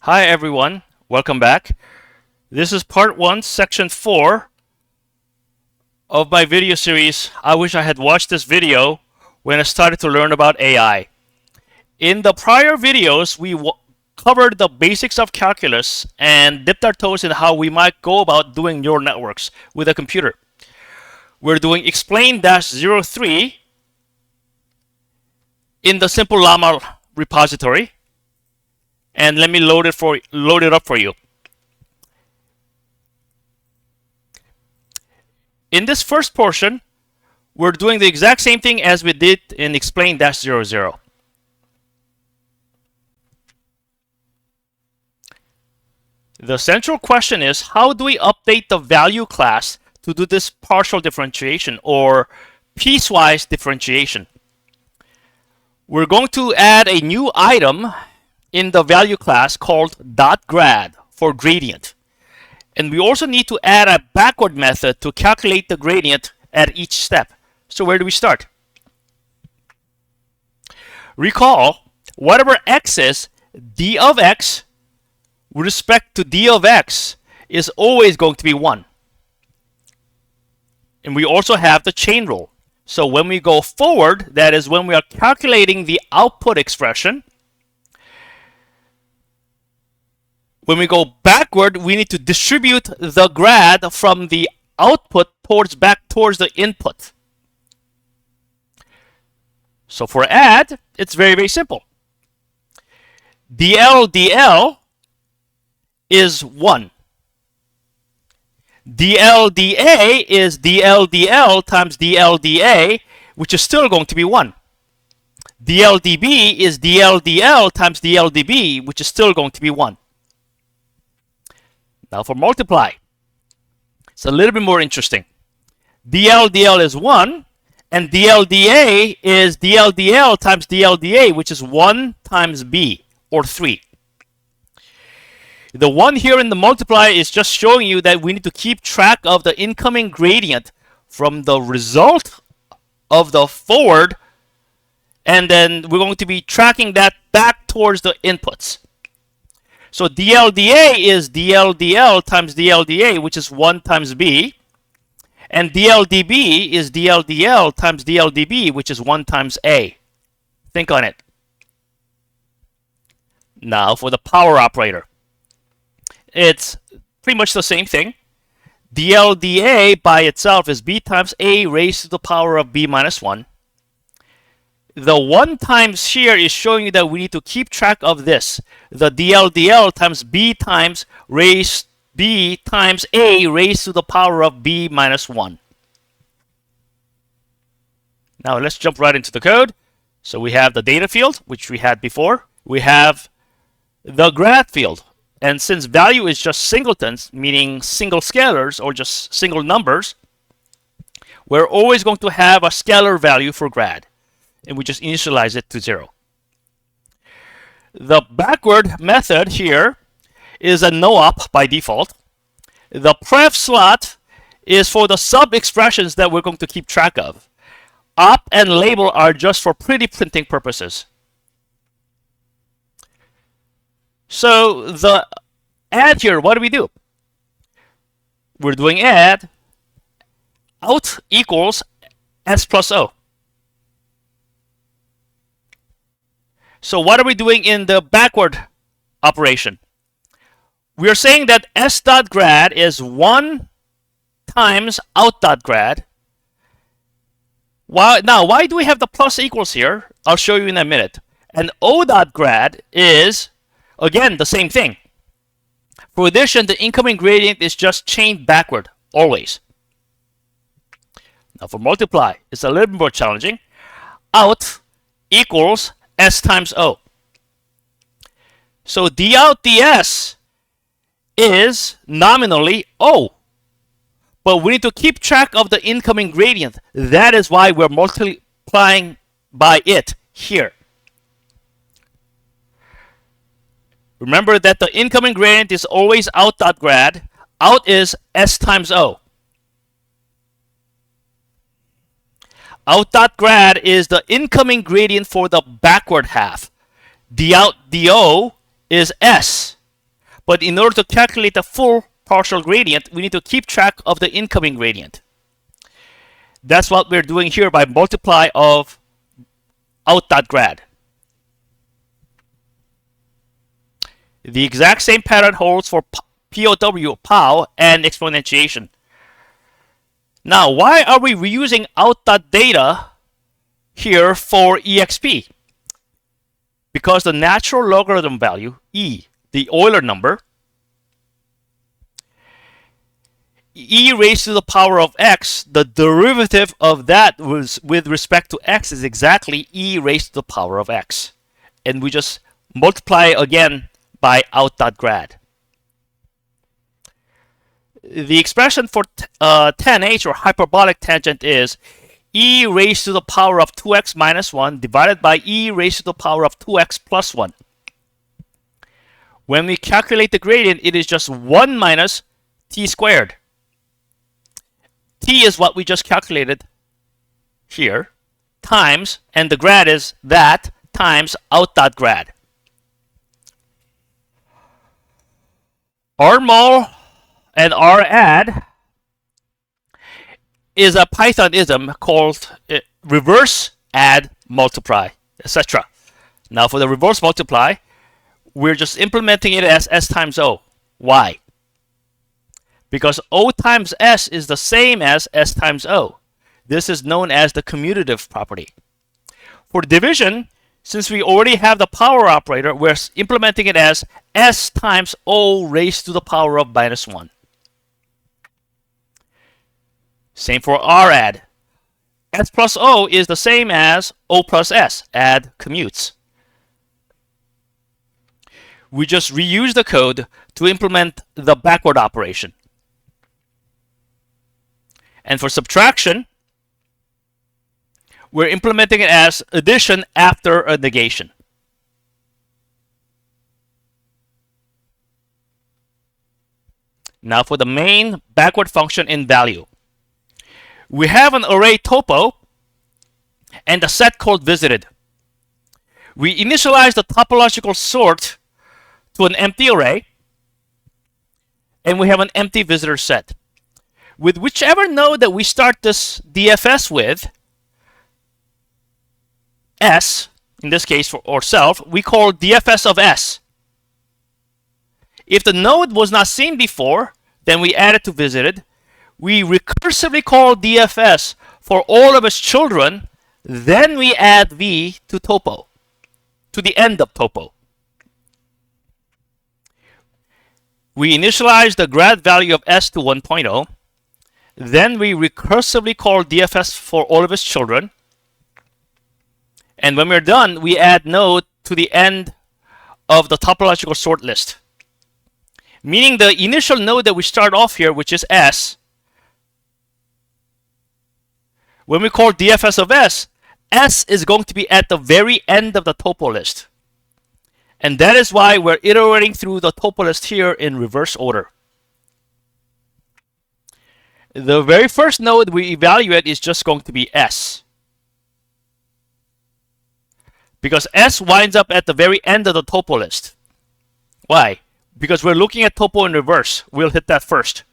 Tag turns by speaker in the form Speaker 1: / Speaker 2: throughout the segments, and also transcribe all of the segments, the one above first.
Speaker 1: Hi everyone, welcome back. This is part 1, section 4 of my video series. I wish I had watched this video when I started to learn about AI. In the prior videos, we covered the basics of calculus and dipped our toes in how we might go about doing neural networks with a computer. We're doing explain-03 in the Simple Llama repository. And let me load it up for you. In this first portion, we're doing the exact same thing as we did in explain-00. The central question is, how do we update the value class to do this partial differentiation or piecewise differentiation? We're going to add a new item in the value class called .grad for gradient. And we also need to add a backward method to calculate the gradient at each step. So where do we start? Recall, whatever x is, d of x with respect to d of x is always going to be 1. And we also have the chain rule. So when we go forward, that is when we are calculating the output expression, when we go backward, we need to distribute the grad from the output back towards the input. So for add, it's very, very simple. dl is 1. dl is dl times dl, which is still going to be 1. dl is dl times dl, which is still going to be 1. Now for multiply, it's a little bit more interesting. dl is 1, and dl is dl times dl, which is 1 times b, or 3. The 1 here in the multiply is just showing you that we need to keep track of the incoming gradient from the result of the forward, and then we're going to be tracking that back towards the inputs. So dl is dl times dl, which is 1 times b. And dl is dl times dl, which is 1 times a. Think on it. Now for the power operator. It's pretty much the same thing. dl by itself is b times a raised to the power of b minus 1. The 1 times here is showing you that we need to keep track of this. The dl times b times a raised to the power of b minus 1. Now let's jump right into the code. So we have the data field, which we had before. We have the grad field. And since value is just singletons, meaning single scalars or just single numbers, we're always going to have a scalar value for grad. And we just initialize it to 0. The backward method here is a no-op by default. The pref slot is for the sub-expressions that we're going to keep track of. Op and label are just for pretty printing purposes. So the add here, what do we do? We're doing add out equals s plus o. So what are we doing in the backward operation? We are saying that s.grad is 1 times out.grad. Now, why do we have the plus equals here? I'll show you in a minute. And o.grad is, again, the same thing. For addition, the incoming gradient is just chained backward, always. Now for multiply, it's a little bit more challenging. Out equals s times o. So d out ds is nominally o. But we need to keep track of the incoming gradient. That is why we're multiplying by it here. Remember that the incoming gradient is always out.grad. Out is s times o. Out.grad is the incoming gradient for the backward half. D out do is s. But in order to calculate the full partial gradient, we need to keep track of the incoming gradient. That's what we're doing here by multiply of out.grad. The exact same pattern holds for POW, and exponentiation. Now, why are we reusing out.data here for EXP? Because the natural logarithm value, e, the Euler number, e raised to the power of x, the derivative of that was with respect to x is exactly e raised to the power of x. And we just multiply again by out.grad. The expression for tan h, or hyperbolic tangent, is e raised to the power of 2x minus 1 divided by e raised to the power of 2x plus 1. When we calculate the gradient, it is just 1 minus t squared. T is what we just calculated here, times, and the grad is that, times out.grad. Rmul and Radd is a Pythonism called reverse add multiply, etc. Now for the reverse multiply, we're just implementing it as s times o. Why? Because o times s is the same as s times o. This is known as the commutative property. For division, since we already have the power operator, we're implementing it as s times o raised to the power of minus 1. Same for Radd. S plus O is the same as O plus S, add commutes. We just reuse the code to implement the backward operation. And for subtraction, we're implementing it as addition after a negation. Now for the main backward function in value. We have an array topo and a set called visited. We initialize the topological sort to an empty array, and we have an empty visitor set. With whichever node that we start this DFS with, S, in this case for or self, we call DFS of S. If the node was not seen before, then we add it to visited. We recursively call DFS for all of its children, then we add V to topo, to the end of topo. We initialize the grad value of S to 1.0, then we recursively call DFS for all of its children, and when we're done, we add node to the end of the topological sort list. Meaning the initial node that we start off here, which is S, when we call DFS of S, S is going to be at the very end of the topo list. And that is why we're iterating through the topo list here in reverse order. The very first node we evaluate is just going to be S. Because S winds up at the very end of the topo list. Why? Because we're looking at topo in reverse. We'll hit that first.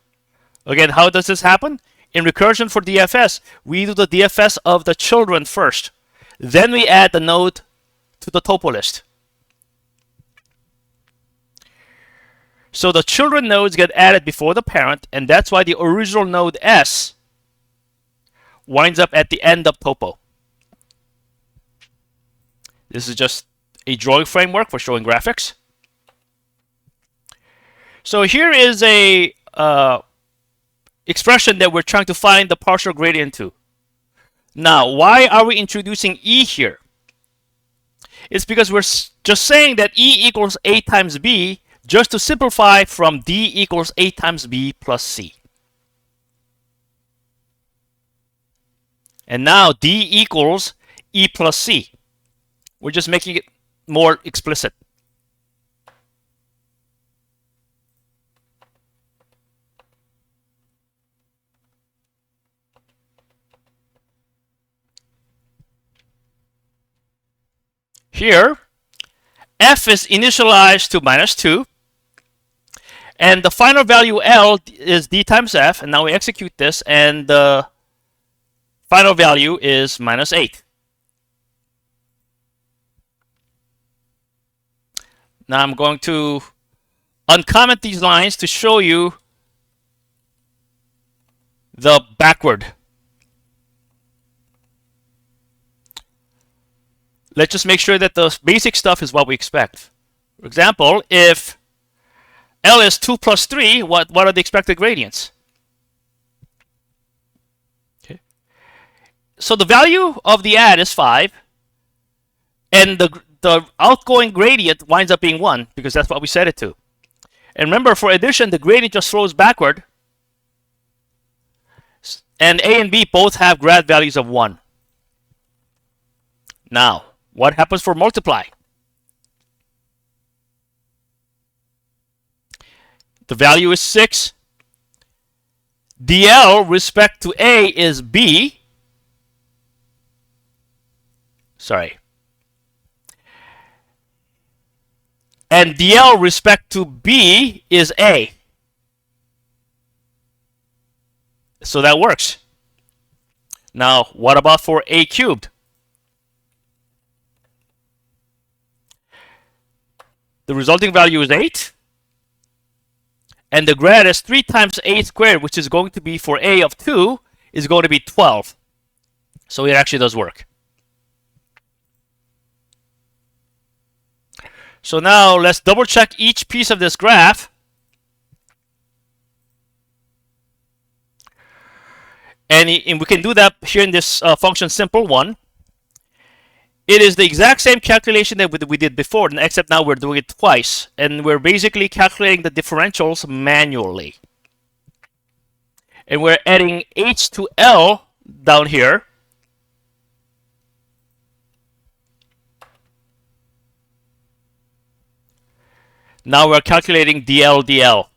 Speaker 1: Again, how does this happen? In recursion for DFS, we do the DFS of the children first. Then we add the node to the topo list. So the children nodes get added before the parent, and that's why the original node S winds up at the end of topo. This is just a drawing framework for showing graphics. So here is a expression that we're trying to find the partial gradient to. Now, why are we introducing E here? It's because we're just saying that E equals A times B just to simplify from D equals A times B plus C. And now D equals E plus C. We're just making it more explicit. Here, f is initialized to minus 2, And the final value L is D times F. And now we execute this, and the final value is minus 8. Now I'm going to uncomment these lines to show you the backward. Let's just make sure that the basic stuff is what we expect. For example, if L is 2 plus 3, what are the expected gradients? Okay. So the value of the add is 5, and the outgoing gradient winds up being 1, because that's what we set it to. And remember, for addition, the gradient just flows backward, and A and B both have grad values of 1. Now, what happens for multiply? The value is 6. dl respect to A is B. Sorry. And dl respect to B is A. So that works. Now, what about for A cubed? The resulting value is 8. And the grad is 3 times A squared, which is going to be, for A of 2, is going to be 12. So it actually does work. So now let's double check each piece of this graph. And we can do that here in this function simple one. It is the exact same calculation that we did before, except now we're doing it twice. And we're basically calculating the differentials manually. And we're adding h to L down here. Now we're calculating dl.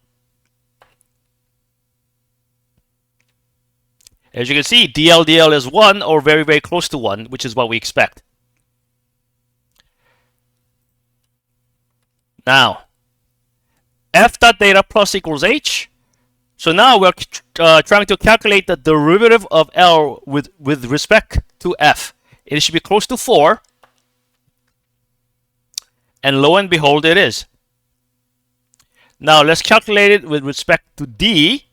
Speaker 1: As you can see, dl is 1, or very, very close to 1, which is what we expect. Now, f.data plus equals h. So now we're trying to calculate the derivative of L with respect to f. It should be close to 4. And lo and behold, it is. Now let's calculate it with respect to D.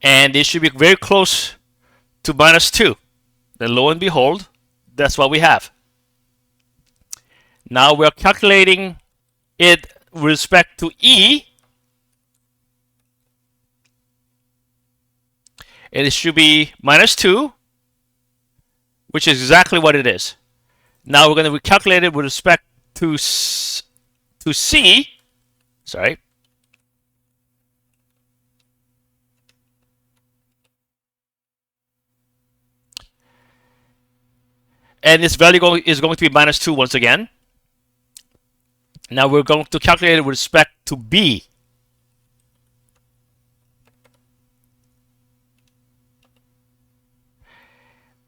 Speaker 1: And it should be very close to minus 2. Then lo and behold, that's what we have. Now we're calculating it with respect to E. And it should be minus 2, which is exactly what it is. Now we're going to recalculate it with respect to C. Sorry. And this value is going to be minus 2 once again. Now we're going to calculate it with respect to B.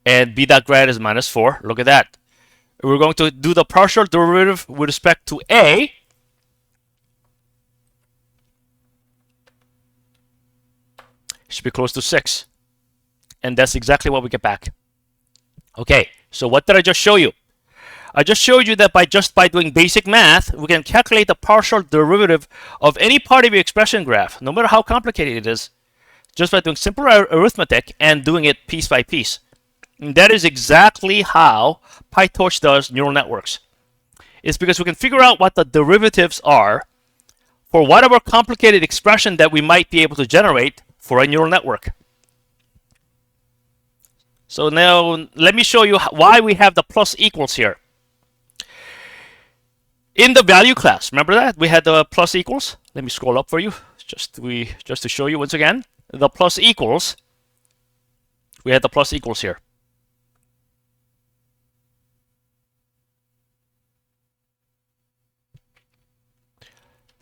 Speaker 1: And B dot grad is minus 4. Look at that. We're going to do the partial derivative with respect to A. It should be close to 6. And that's exactly what we get back. Okay, so what did I just show you? I just showed you that by doing basic math, we can calculate the partial derivative of any part of your expression graph, no matter how complicated it is, just by doing simple arithmetic and doing it piece by piece. And that is exactly how PyTorch does neural networks. It's because we can figure out what the derivatives are for whatever complicated expression that we might be able to generate for a neural network. So now let me show you why we have the plus equals here. In the value class, remember that? We had the plus equals. Let me scroll up for you, just to show you once again. The plus equals. We had the plus equals here.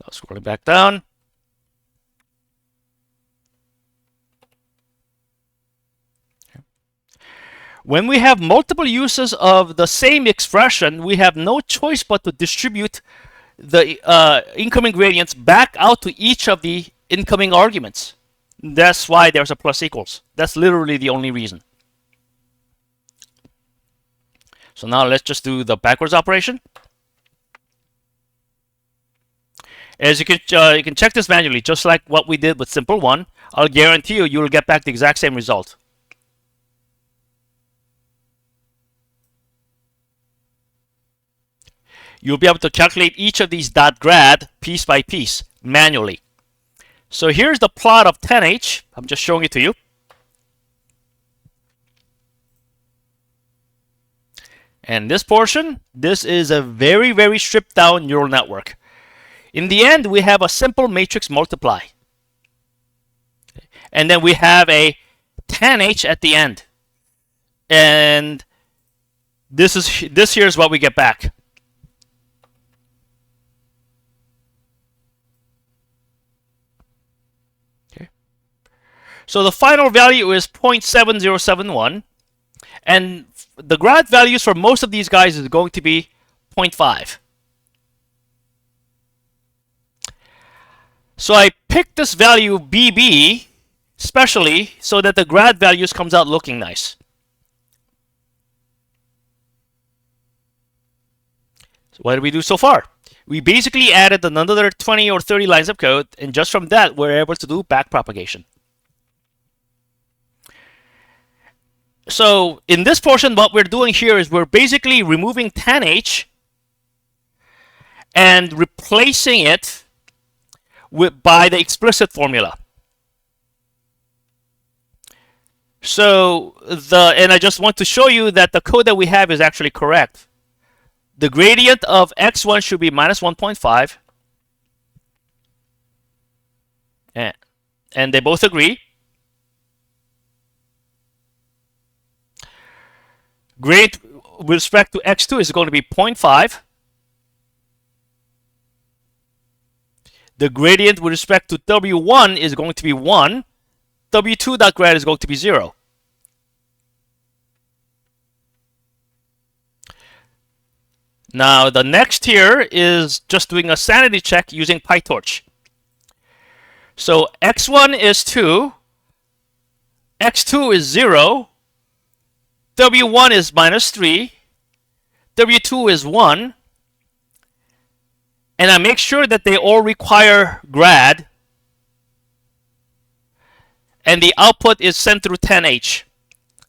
Speaker 1: Now scrolling back down. When we have multiple uses of the same expression, we have no choice but to distribute the incoming gradients back out to each of the incoming arguments. That's why there's a plus equals. That's literally the only reason. So now let's just do the backwards operation. As you can check this manually, just like what we did with simple 1. I'll guarantee you will get back the exact same result. You'll be able to calculate each of these dot grad piece by piece manually. So here's the plot of 10H. I'm just showing it to you. And this portion, this is a very, very stripped down neural network. In the end, we have a simple matrix multiply. And then we have a 10H at the end. And this here is what we get back. Okay. So the final value is 0.7071. And the grad values for most of these guys is going to be 0.5. So I picked this value BB specially so that the grad values comes out looking nice. So what did we do so far? We basically added another 20 or 30 lines of code, and just from that we're able to do backpropagation. So in this portion, what we're doing here is we're basically removing 10H and replacing it by the explicit formula. So and I just want to show you that the code that we have is actually correct. The gradient of x1 should be minus 1.5. And they both agree. Gradient with respect to x2 is going to be 0.5. The gradient with respect to w1 is going to be 1. w2.grad is going to be 0. Now the next here is just doing a sanity check using PyTorch. So x1 is 2, x2 is 0, w1 is minus 3, w2 is 1, and I make sure that they all require grad, and the output is sent through 10H,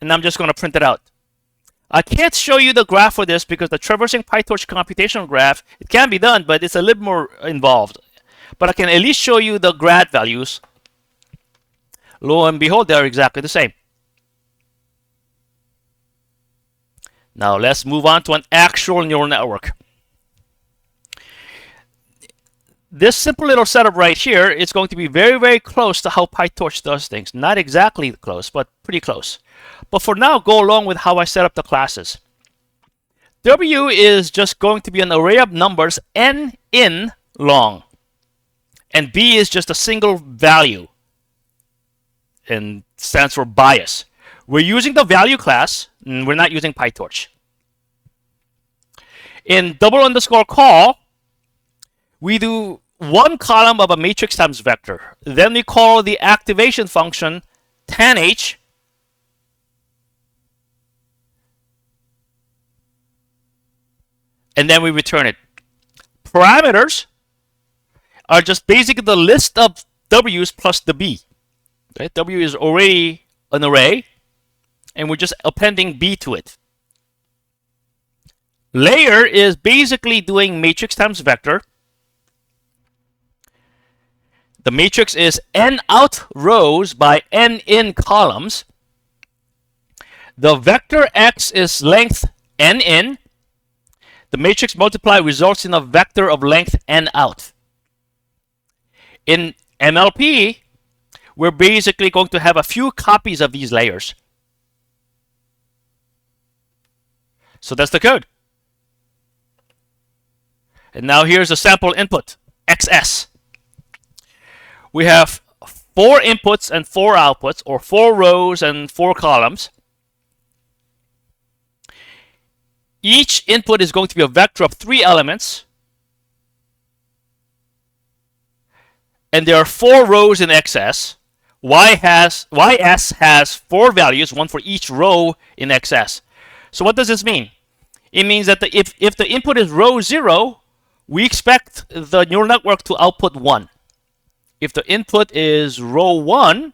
Speaker 1: and I'm just going to print it out. I can't show you the graph for this because the traversing PyTorch computational graph, it can be done, but it's a little more involved. But I can at least show you the grad values. Lo and behold, they are exactly the same. Now let's move on to an actual neural network. This simple little setup right here is going to be very, very close to how PyTorch does things. Not exactly close, but pretty close. But for now, go along with how I set up the classes. W is just going to be an array of numbers n in long. And B is just a single value and stands for bias. We're using the value class, and we're not using PyTorch. In double underscore call, we do one column of a matrix times vector. Then we call the activation function tanh, and then we return it. Parameters are just basically the list of W's plus the B. Okay? W is already an array, and we're just appending B to it. Layer is basically doing matrix times vector. The matrix is n out rows by n in columns. The vector x is length n in. The matrix multiply results in a vector of length n out. In MLP, we're basically going to have a few copies of these layers. So that's the code. And now here's a sample input, XS. We have 4 inputs and 4 outputs, or 4 rows and 4 columns. Each input is going to be a vector of 3 elements. And there are 4 rows in XS. YS has 4 values, one for each row in XS. So what does this mean? It means that if the input is row 0, we expect the neural network to output 1. If the input is row 1,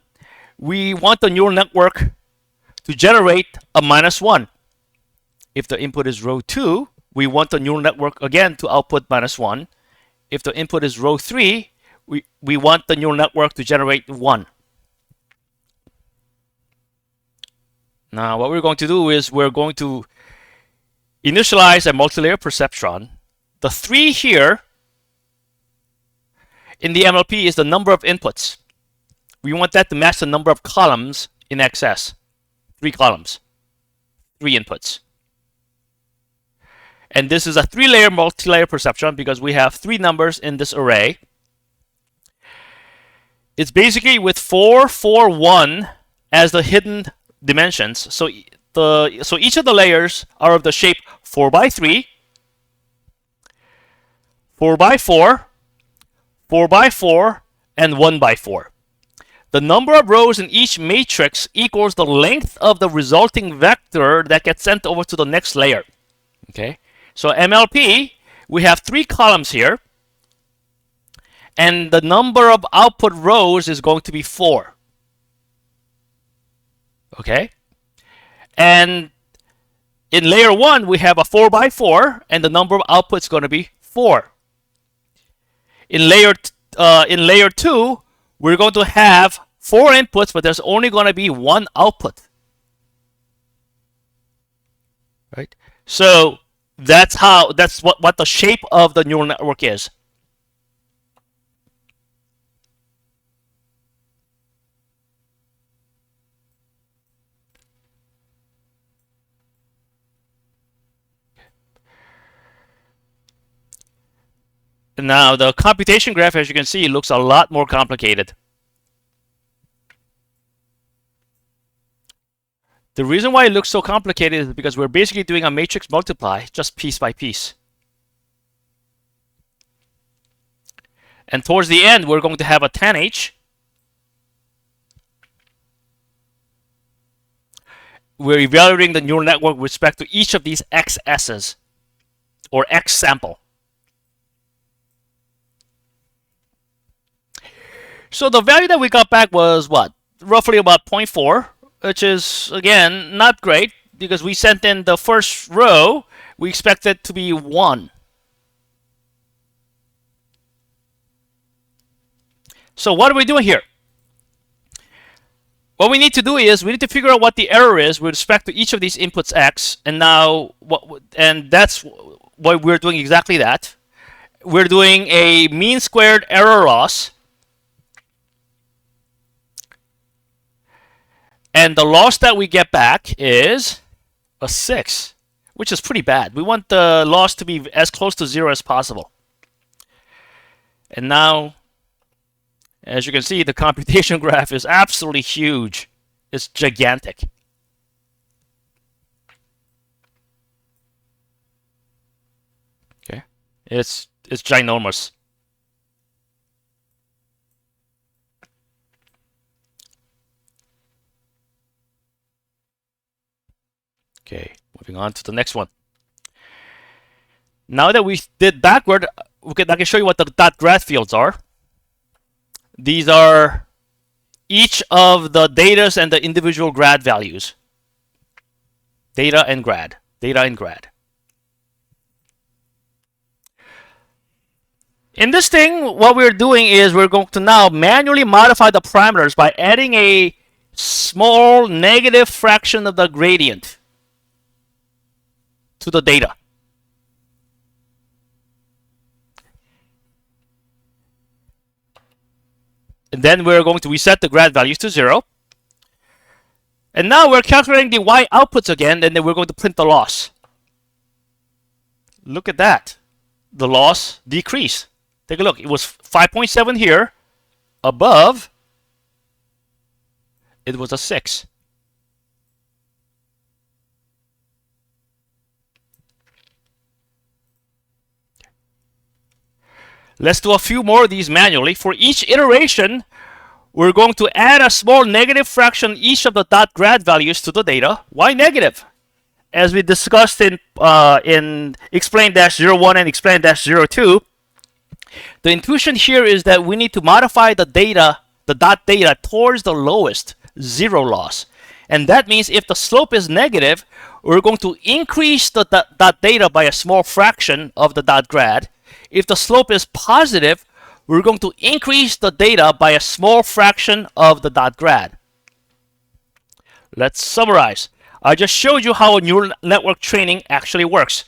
Speaker 1: we want the neural network to generate a -1. If the input is row 2, we want the neural network again to output -1. If the input is row 3, we want the neural network to generate 1. Now what we're going to do is we're going to initialize a multilayer perceptron. The 3 here in the MLP is the number of inputs. We want that to match the number of columns in XS. 3 columns, 3 inputs. And this is a 3-layer multilayer perceptron because we have 3 numbers in this array. It's basically with 4, 4, 1 as the hidden dimensions. So each of the layers are of the shape 4 by 3, 4 by 4, 4 by 4, and 1 by 4. The number of rows in each matrix equals the length of the resulting vector that gets sent over to the next layer. Okay, so MLP, we have 3 columns here, and the number of output rows is going to be 4. Okay, and in layer 1, we have a 4 by 4, and the number of outputs is going to be 4. In layer 2, we're going to have 4 inputs, but there's only going to be 1 output. Right? So that's what the shape of the neural network is. Now the computation graph, as you can see, looks a lot more complicated. The reason why it looks so complicated is because we're basically doing a matrix multiply just piece by piece. And towards the end, we're going to have a tanh. We're evaluating the neural network with respect to each of these XS's or X sample. So the value that we got back was what? Roughly about 0.4, which is, again, not great because we sent in the first row. We expect it to be 1. So what are we doing here? What we need to do is we need to figure out what the error is with respect to each of these inputs X, and that's what we're doing, exactly that. We're doing a mean squared error loss. And the loss that we get back is a 6, which is pretty bad. We want the loss to be as close to 0 as possible. And now, as you can see, the computation graph is absolutely huge. It's gigantic. Okay, it's ginormous. Okay, moving on to the next one. Now that we did backward, I can show you what the .grad fields are. These are each of the datas and the individual grad values. Data and grad. Data and grad. In this thing, what we're doing is we're going to now manually modify the parameters by adding a small negative fraction of the gradient to the data. And then we're going to reset the grad values to 0. And now we're calculating the Y outputs again, and then we're going to print the loss. Look at that. The loss decreased. Take a look. It was 5.7 here. Above, it was a 6. Let's do a few more of these manually. For each iteration, we're going to add a small negative fraction each of the dot grad values to the data. Why negative? As we discussed in explain-01 and explain-02, the intuition here is that we need to modify the data, the dot data, towards the lowest, zero loss. And that means if the slope is negative, we're going to increase the dot data by a small fraction of the dot grad. If the slope is positive, we're going to increase the data by a small fraction of the dot grad. Let's summarize. I just showed you how neural network training actually works.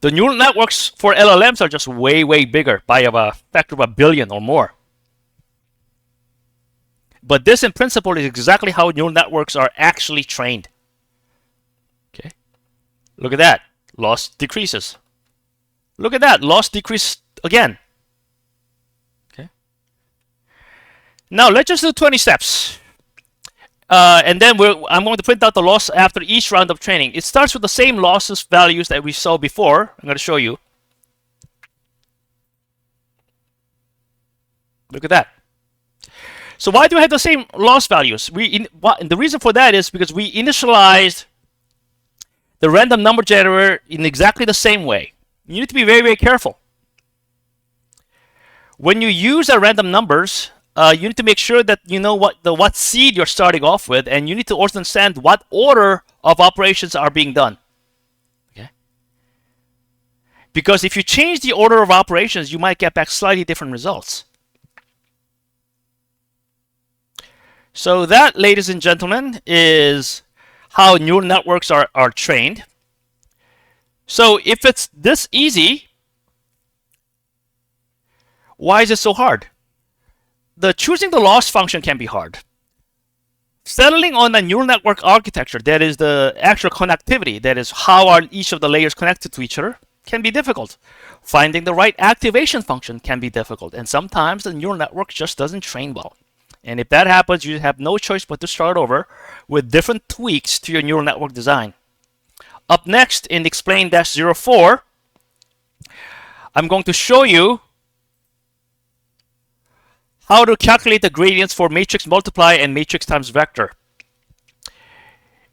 Speaker 1: The neural networks for LLMs are just way, way bigger by a factor of 1 billion or more. But this in principle is exactly how neural networks are actually trained. Okay, look at that. Loss decreases. Look at that. Loss decreased again. Okay. Now let's just do 20 steps. And then I'm going to print out the loss after each round of training. It starts with the same losses values that we saw before. I'm going to show you. Look at that. So why do we have the same loss values? The reason for that is because we initialized the random number generator in exactly the same way. You need to be very, very careful. When you use random numbers, you need to make sure that you know what seed you're starting off with, and you need to also understand what order of operations are being done. Okay? Because if you change the order of operations, you might get back slightly different results. So that, ladies and gentlemen, is how neural networks are trained. So if it's this easy, why is it so hard? Choosing the loss function can be hard. Settling on a neural network architecture, that is the actual connectivity, that is how are each of the layers connected to each other, can be difficult. Finding the right activation function can be difficult, and sometimes the neural network just doesn't train well. And if that happens, you have no choice but to start over with different tweaks to your neural network design. Up next in explain-04, I'm going to show you how to calculate the gradients for matrix multiply and matrix times vector.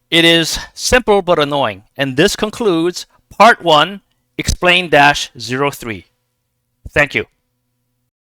Speaker 1: It is simple but annoying. And this concludes Part 1, explain-03. Thank you.